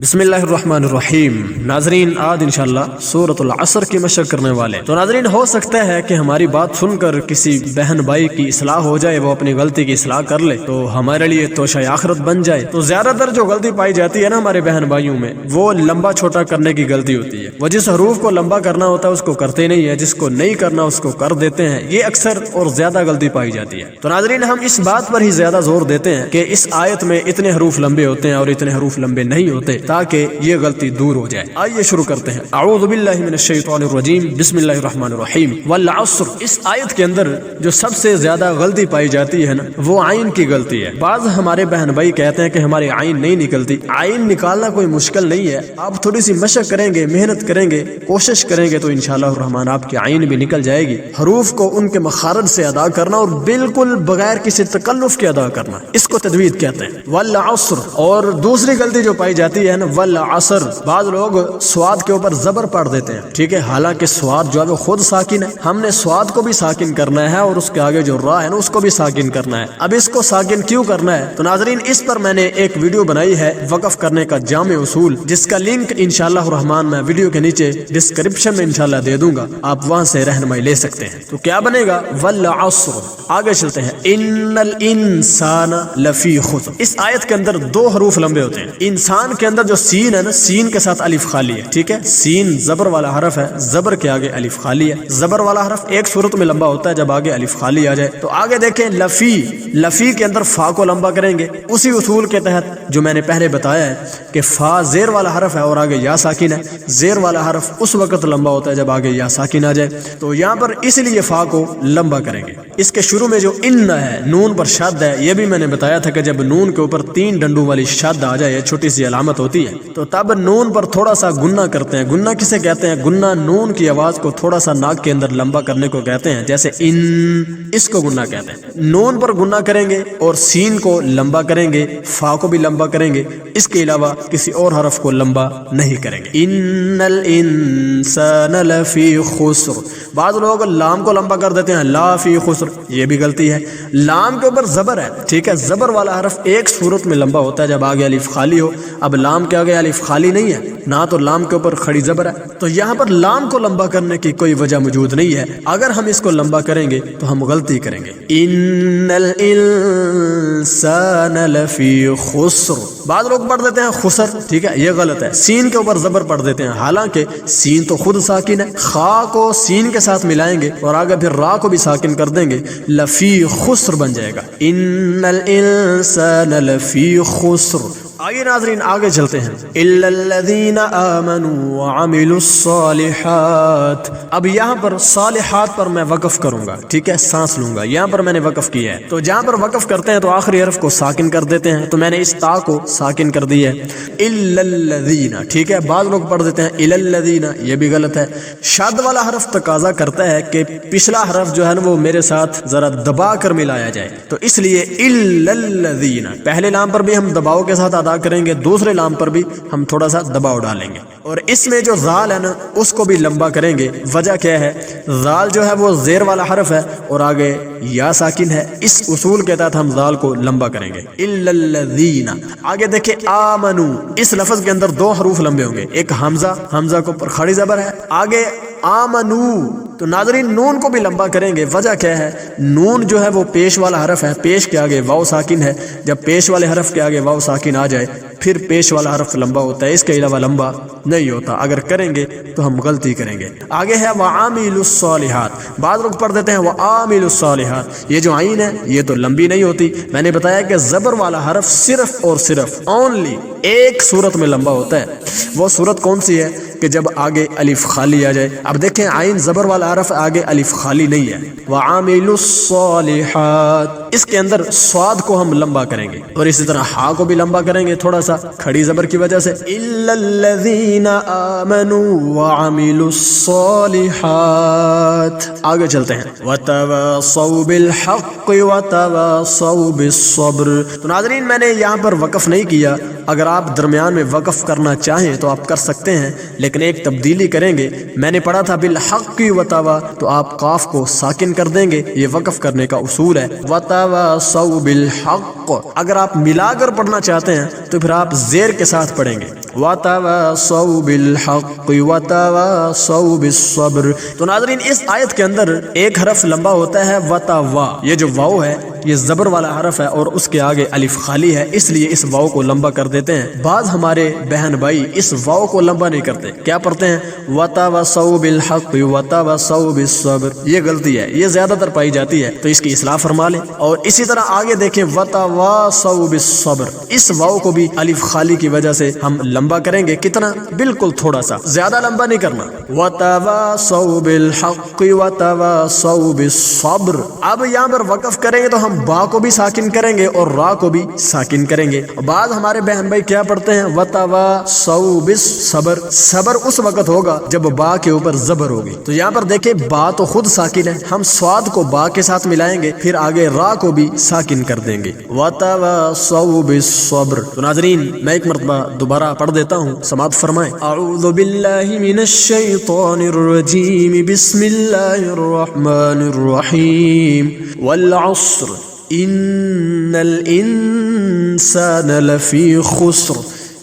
बिस्मिल्लाहिर्रहमानिर्रहीम। नाजरीन, आज इंशाअल्लाह सूरतुल असर की मशक करने वाले। तो नाजरीन, हो सकता है कि हमारी बात सुनकर किसी बहन भाई की इस्लाह हो जाए, वो अपनी गलती की इस्लाह कर ले तो हमारे लिए तोशा आखिरत बन जाए। तो ज्यादातर जो गलती पाई जाती है ना हमारे बहन भाइयों में, वो लंबा छोटा करने की गलती होती है। वो जिस हरूफ को लंबा करना होता है उसको करते नहीं है, जिसको नहीं करना उसको कर देते हैं। ये अक्सर और ज्यादा गलती पाई जाती है। तो नाजरीन, हम इस बात पर ही ज्यादा जोर देते हैं कि इस आयत में इतने हरूफ लंबे होते हैं और इतने हरूफ लंबे नहीं होते, ताकि ये गलती दूर हो जाए। आइए शुरू करते हैं। अऊज़ु बिल्लाहि मिनश शैतानिर रजीम, बिस्मिल्लाहिर रहमानिर रहीम। वल अस्र। इस आयत के अंदर जो सबसे ज्यादा गलती पाई जाती है ना, वो आइन की गलती है। बाज हमारे बहन भाई कहते हैं कि हमारी आइन नहीं निकलती। आइन निकालना कोई मुश्किल नहीं है। आप थोड़ी सी मशक करेंगे, मेहनत करेंगे, कोशिश करेंगे तो इंशाअल्लाह रहमान आपकी आइन भी निकल जाएगी। हरूफ को उनके मखारज से अदा करना और बिल्कुल बगैर किसी तकल्लुफ के अदा करना, इसको तजवीद कहते हैं। वल अस्र। और दूसरी गलती जो पाई जाती है ना, वल असर। बाद लोग स्वाद के ऊपर जबर पढ़ देते हैं, ठीक है, हालांकि स्वाद जो है वो खुद साकिन है। हमने स्वाद को भी साकिन करना है और उसके आगे जो रा है ना उसको भी साकिन करना है। अब इसको साकिन क्यों करना है? तो नाजरीन, इस पर मैंने एक वीडियो बनाई है, वक़फ़ करने का जामे उसूल, जिसका लिंक इंशाअल्लाह रहमान मैं वीडियो के नीचे डिस्क्रिप्शन में इंशाअल्लाह दे दूंगा। आप वहां से रहनुमाई ले सकते हैं। तो क्या बनेगा? वल अस्र। आगे चलते हैं। इन्नल इंसाना लफी खुस्र। इस आयत के अंदर दो हरूफ लंबे होते हैं। इंसान के अंदर जो सीन है ना, सीन के साथ अलिफ खाली है, ठीक है। सीन जबर वाला हरफ है, जबर के आगे अलिफ खाली है। जबर वाला हरफ एक सूरत में लंबा होता है जब आगे अलिफ खाली आ जाए। तो आगे देखें, लफी। लफी के अंदर फा को लंबा करेंगे उसी उसूल के तहत जो मैंने पहले बताया है कि फा जेर वाला हरफ है और आगे या साकिन है। जेर वाला हरफ उस वक्त लंबा होता है जब आगे या साकिन आ जाए। तो यहाँ पर इसलिए फा को लंबा करेंगे। इसके शुरू में जो इन है, नून पर शद है, यह भी मैंने बताया था कि जब नून के ऊपर 3 डंडों वाली शद आ जाए, छोटी सी अलामत होती है, तो तब नून पर थोड़ा सा गुन्ना करते हैं। गुन्ना किसे कहते हैं? गुन्ना नून की आवाज को थोड़ा सा नाक के अंदर लंबा करने को कहते हैं, जैसे इन, इसको गुन्ना कहते हैं। नून पर गुन्ना करेंगे और सीन को लंबा करेंगे, फा को भी लंबा करेंगे। इसके अलावा किसी और हरफ को लंबा नहीं करेंगे। इन्नल इंसान लफी खुस्र। बाद लोग लाम को लंबा कर देते हैं, ला फी खुस्र, ये भी गलती है। लाम के ऊपर जबर है, ठीक है। जबर वाला हरफ एक सूरत में लंबा होता है जब आगे अलिफ खाली हो। अब लाम के आगे अलिफ खाली नहीं है ना, तो लाम के ऊपर खड़ी जबर है, तो यहाँ पर लाम को लंबा करने की कोई वजह मौजूद नहीं है। अगर हम इसको लंबा करेंगे तो हम गलती करेंगे। इन्नल इंसान लफी खुस्र। बाद लोग पढ़ देते हैं खुसर, ठीक है, ये गलत है। सीन के ऊपर जबर पढ़ देते हैं, हालांकि सीन तो खुद साकिन है। खा को सीन के साथ मिलाएंगे और आगे फिर रा को भी साकिन कर देंगे, लफी खुस्र बन जाएगा। इन्नल इंसान लफी खुस्र। आइए नाजरीन, आगे चलते हैं। इल्लल्लज़ीना आमनू व अमिलुस्सालिहात। अब यहाँ पर सालिहात पर मैं वक़फ़ करूंगा, ठीक है, सांस लूंगा। यहाँ पर मैंने वक़फ़ किया है, तो जहाँ पर वक़फ़ करते हैं तो आखिरी हरफ को साकिन कर देते हैं, तो मैंने इस ता को साकिन कर दिया है। इल्लल्लज़ीना, ठीक है। बाद लोग पढ़ देते हैं इल्लल्लज़ीना, ये भी गलत है। शद वाला हरफ तकाजा करता है कि पिछला हरफ जो है ना वो मेरे साथ जरा दबा कर मिलाया जाए, तो इसलिए इल्लल्लज़ीना। पहले लाम पर भी हम दबाव के साथ करेंगे, दूसरे लाम पर भी हम थोड़ा सा दबाव डालेंगे। और इसमें जो जाल है ना उसको भी लंबा करेंगे। वजह क्या है? जाल जो है वो जेर वाला हरफ है और आगे या साकिन है। इस उसूल के तहत हम जाल को लंबा करेंगे। इल्लल्लज़ीना। आगे देखे, आमनू। इस लफ्ज के अंदर 2 हरूफ लंबे होंगे, एक हमजा, हमजा को ऊपर खड़ी जबर है, आगे आमनू। तो नाजरीन, नून को भी लंबा करेंगे। वजह क्या है? नून जो है वो पेश वाला हरफ है, पेश के आगे वाव साकिन है। जब पेश वाले हरफ के आगे वाव साकिन आ जाए फिर पेश वाला हरफ लंबा होता है, इसके अलावा लंबा नहीं होता। अगर करेंगे तो हम गलती करेंगे। आगे है व आमिलुस्सालिहात। बाद लोग पढ़ देते हैं व आमिलुस्सालिहात। ये जो आइन है ये तो लंबी नहीं होती। मैंने बताया कि जबर वाला हरफ सिर्फ और सिर्फ ओनली एक सूरत में लंबा होता है। वो सूरत कौन सी है? कि जब आगे अलिफ खाली आ जाए। अब देखें, आइन जबर वाला हरफ, आगे अलिफ खाली नहीं है। व आमिलुस्सालिहात, इसके अंदर स्वाद को हम लंबा करेंगे और इसी तरह हा को भी लंबा करेंगे थोड़ा सा खड़ी जबर की वजह से। इल्लल्लज़ीना आमनू व अमिलुस्सालिहात। आगे चलते हैं। वतवासौ बिल हक़्क़ वतवासौ बिस्सब्र। तो नाज़रीन, मैंने यहाँ पर वक़फ़ नहीं किया। अगर आप दरमियान में वक़फ़ करना चाहें तो आप कर सकते हैं, लेकिन एक तब्दीली करेंगे। मैंने पढ़ा था बिल हक़्क़ वतवा, तो आप काफ को साकिन कर देंगे। ये वक़फ़ करने का उसूल है। वतवासौ बिल हक़्क़। अगर आप मिलाकर पढ़ना चाहते हैं तो फिर आप जेर के साथ पढ़ेंगे। वतवासौ बिलहक़ वतवासौ बिस्सब्र। तो नाज़रीन इस आयत के अंदर एक हरफ लंबा होता है वतवा, ये जो वाव है ये ज़बर वाला हरफ है और उसके आगे अलिफ खाली है, इसलिए इस वाव को लंबा कर देते हैं। बाज़ हमारे बहन भाई इस वाव को लंबा नहीं करते, क्या पढ़ते हैं वतवासौ बिलहक़ वतवासौ बिस्सब्र। ये गलती है, ये ज्यादातर पाई जाती है, तो इसकी इस्लाह फरमा लें। और इसी तरह आगे देखें वतवासौ बिस्सब्र, इस वाव को भी अलिफ खाली की वजह से हम लंबा करेंगे, कितना, बिल्कुल थोड़ा सा, ज्यादा लंबा नहीं करना। वतवासौ बिलहक़ वतवासौ बिस्सब्र। अब यहाँ पर वक़्फ़ करेंगे तो हम बा को भी साकिन करेंगे और रा को भी साकिन करेंगे। बाद हमारे बहन भाई क्या पढ़ते हैं वतवासौ बिस्सब्र। सबर उस वक्त होगा जब बा के ऊपर जबर होगी। तो यहाँ पर देखे बा तो खुद साकिन है, हम स्वाद को बा के साथ मिलाएंगे, फिर आगे रा को भी साकिन कर देंगे वतवासौ बिस्सब्र। तो नाज़रीन मैं एक मरतबा दोबारा पढ़ देता हूँ, समाअत फरमाएं। अऊज़ु बिल्लाहि मिनश शैतानिर रजीम, बिस्मिल्लाहिर रहमानिर रहीम। वल अस्र इन्नल इंसान लफी खुस्र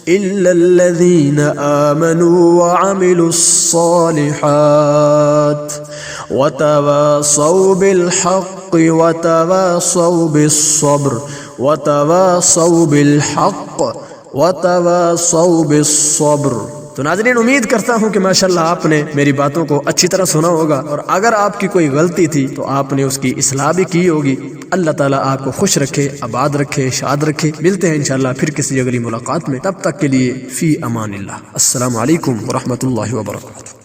इल्लल्लज़ीना आमनू व अमिलुस्सालिहात वतवासौ बिलहक़ वतवासौ बिस्सब्र वतवासौ बिलहक़ वतवासौ बिस्सब्र। तो नाज़रीन उम्मीद करता हूँ कि माशाअल्लाह आपने मेरी बातों को अच्छी तरह सुना होगा, और अगर आपकी कोई गलती थी तो आपने उसकी इस्लाह भी की होगी। अल्लाह ताला आपको खुश रखे, आबाद रखे, शाद रखे। मिलते हैं इंशाअल्लाह फिर किसी अगली मुलाकात में, तब तक के लिए फ़ी अमानिल्लाह। अस्सलामु अलैकुम व रहमतुल्लाहि व बरकातुहू।